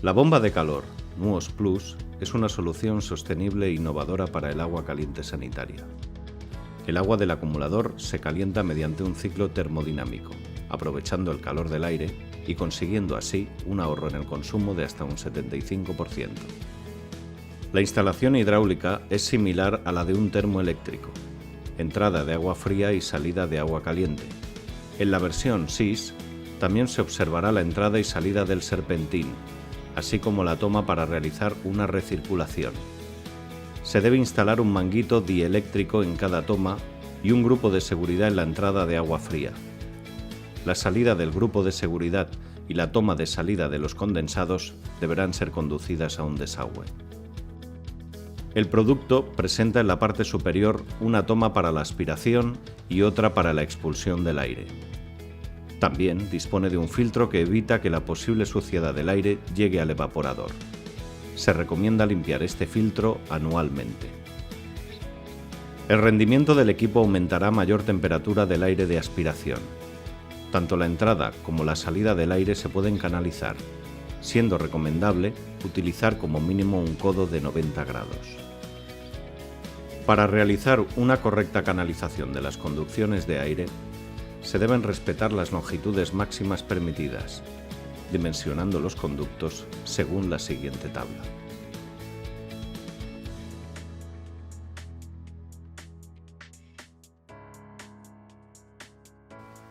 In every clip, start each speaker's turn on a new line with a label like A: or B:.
A: La bomba de calor Nuos Plus es una solución sostenible e innovadora para el agua caliente sanitaria. El agua del acumulador se calienta mediante un ciclo termodinámico, aprovechando el calor del aire y consiguiendo así un ahorro en el consumo de hasta un 75%. La instalación hidráulica es similar a la de un termoeléctrico, entrada de agua fría y salida de agua caliente. En la versión SIS también se observará la entrada y salida del serpentín, así como la toma para realizar una recirculación. Se debe instalar un manguito dieléctrico en cada toma y un grupo de seguridad en la entrada de agua fría. La salida del grupo de seguridad y la toma de salida de los condensados deberán ser conducidas a un desagüe. El producto presenta en la parte superior una toma para la aspiración y otra para la expulsión del aire. También dispone de un filtro que evita que la posible suciedad del aire llegue al evaporador. Se recomienda limpiar este filtro anualmente. El rendimiento del equipo aumentará a mayor temperatura del aire de aspiración. Tanto la entrada como la salida del aire se pueden canalizar, siendo recomendable utilizar como mínimo un codo de 90 grados. Para realizar una correcta canalización de las conducciones de aire, se deben respetar las longitudes máximas permitidas, dimensionando los conductos según la siguiente tabla.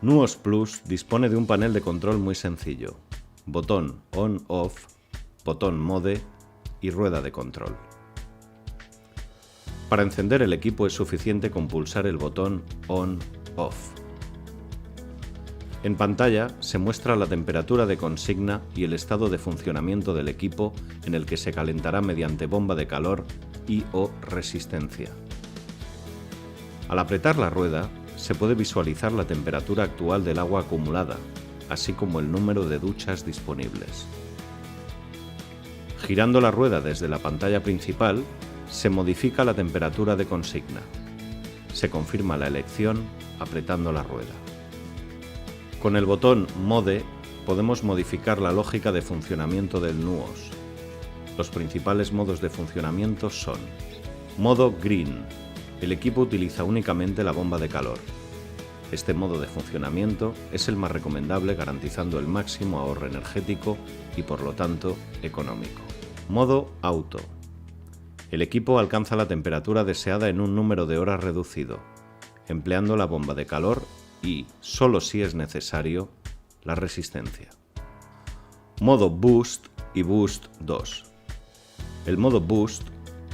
A: Nuos Plus dispone de un panel de control muy sencillo: botón On-Off, botón Mode y rueda de control. Para encender el equipo es suficiente con pulsar el botón On-Off. En pantalla se muestra la temperatura de consigna y el estado de funcionamiento del equipo, en el que se calentará mediante bomba de calor y/o resistencia. Al apretar la rueda, se puede visualizar la temperatura actual del agua acumulada, así como el número de duchas disponibles. Girando la rueda desde la pantalla principal, se modifica la temperatura de consigna. Se confirma la elección apretando la rueda. Con el botón Mode podemos modificar la lógica de funcionamiento del Nuos. Los principales modos de funcionamiento son: modo Green. El equipo utiliza únicamente la bomba de calor. Este modo de funcionamiento es el más recomendable, garantizando el máximo ahorro energético y, por lo tanto, económico. Modo Auto. El equipo alcanza la temperatura deseada en un número de horas reducido, empleando la bomba de calor y, solo si es necesario, la resistencia. Modo Boost y Boost 2. El modo Boost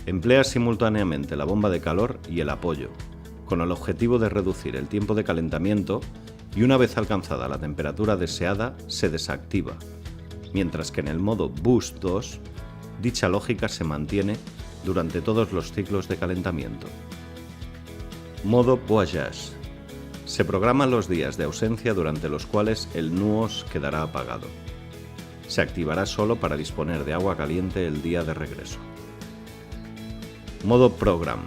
A: emplea simultáneamente la bomba de calor y el apoyo, con el objetivo de reducir el tiempo de calentamiento, y una vez alcanzada la temperatura deseada se desactiva, mientras que en el modo Boost 2 dicha lógica se mantiene durante todos los ciclos de calentamiento. Modo Voyage. Se programan los días de ausencia durante los cuales el Nuos quedará apagado. Se activará solo para disponer de agua caliente el día de regreso. Modo Program.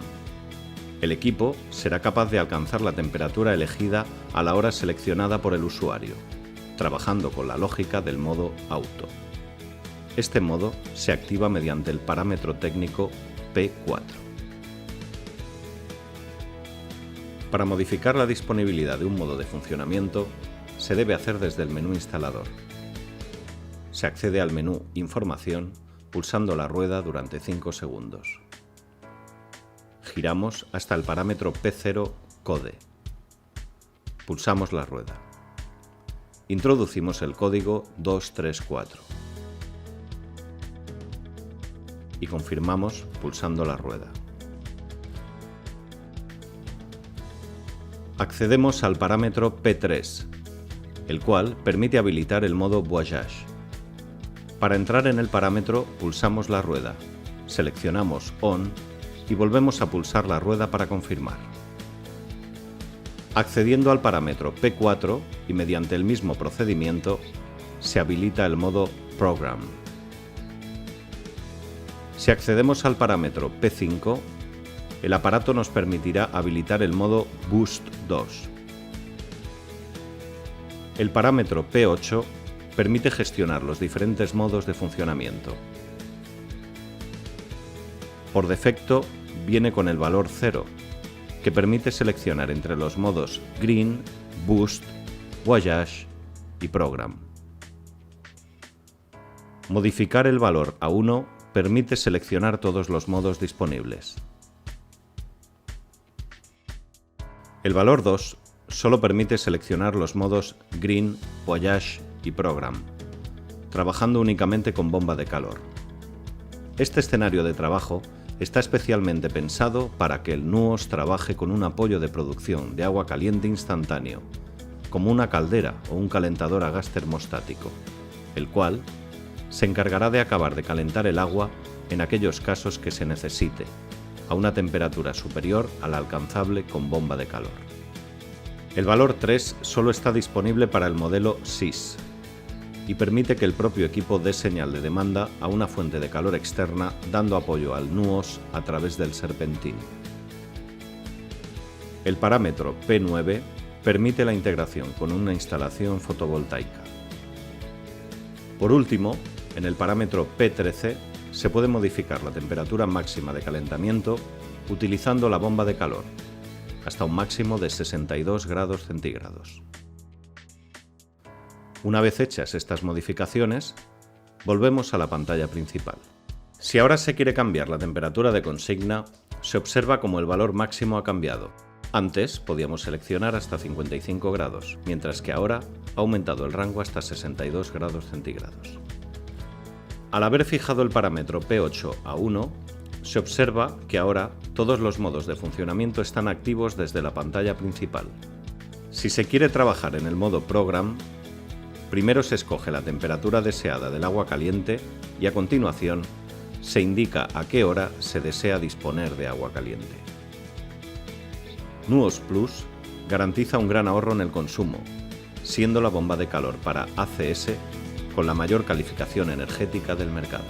A: El equipo será capaz de alcanzar la temperatura elegida a la hora seleccionada por el usuario, trabajando con la lógica del modo Auto. Este modo se activa mediante el parámetro técnico P4. Para modificar la disponibilidad de un modo de funcionamiento, se debe hacer desde el menú instalador. Se accede al menú Información pulsando la rueda durante 5 segundos. Giramos hasta el parámetro P0 Code. Pulsamos la rueda. Introducimos el código 234. Y confirmamos pulsando la rueda. Accedemos al parámetro P3, el cual permite habilitar el modo Voyage. Para entrar en el parámetro pulsamos la rueda, seleccionamos On y volvemos a pulsar la rueda para confirmar. Accediendo al parámetro P4 y mediante el mismo procedimiento, se habilita el modo Program. Si accedemos al parámetro P5, el aparato nos permitirá habilitar el modo Boost 2. El parámetro P8 permite gestionar los diferentes modos de funcionamiento. Por defecto, viene con el valor 0, que permite seleccionar entre los modos Green, Boost, Voyage y Program. Modificar el valor a 1 permite seleccionar todos los modos disponibles. El valor 2 solo permite seleccionar los modos Green, Voyage y Program, trabajando únicamente con bomba de calor. Este escenario de trabajo está especialmente pensado para que el NUOS trabaje con un apoyo de producción de agua caliente instantáneo, como una caldera o un calentador a gas termostático, el cual se encargará de acabar de calentar el agua en aquellos casos que se necesite, a una temperatura superior a la alcanzable con bomba de calor. El valor 3 solo está disponible para el modelo SIS y permite que el propio equipo dé señal de demanda a una fuente de calor externa, dando apoyo al NUOS a través del serpentín. El parámetro P9 permite la integración con una instalación fotovoltaica. Por último, en el parámetro P13 se puede modificar la temperatura máxima de calentamiento utilizando la bomba de calor, hasta un máximo de 62 grados centígrados. Una vez hechas estas modificaciones, volvemos a la pantalla principal. Si ahora se quiere cambiar la temperatura de consigna, se observa como el valor máximo ha cambiado. Antes podíamos seleccionar hasta 55 grados, mientras que ahora ha aumentado el rango hasta 62 grados centígrados. Al haber fijado el parámetro P8 a 1, se observa que ahora todos los modos de funcionamiento están activos desde la pantalla principal. Si se quiere trabajar en el modo Program, primero se escoge la temperatura deseada del agua caliente y a continuación se indica a qué hora se desea disponer de agua caliente. NUOS Plus garantiza un gran ahorro en el consumo, siendo la bomba de calor para ACS con la mayor calificación energética del mercado.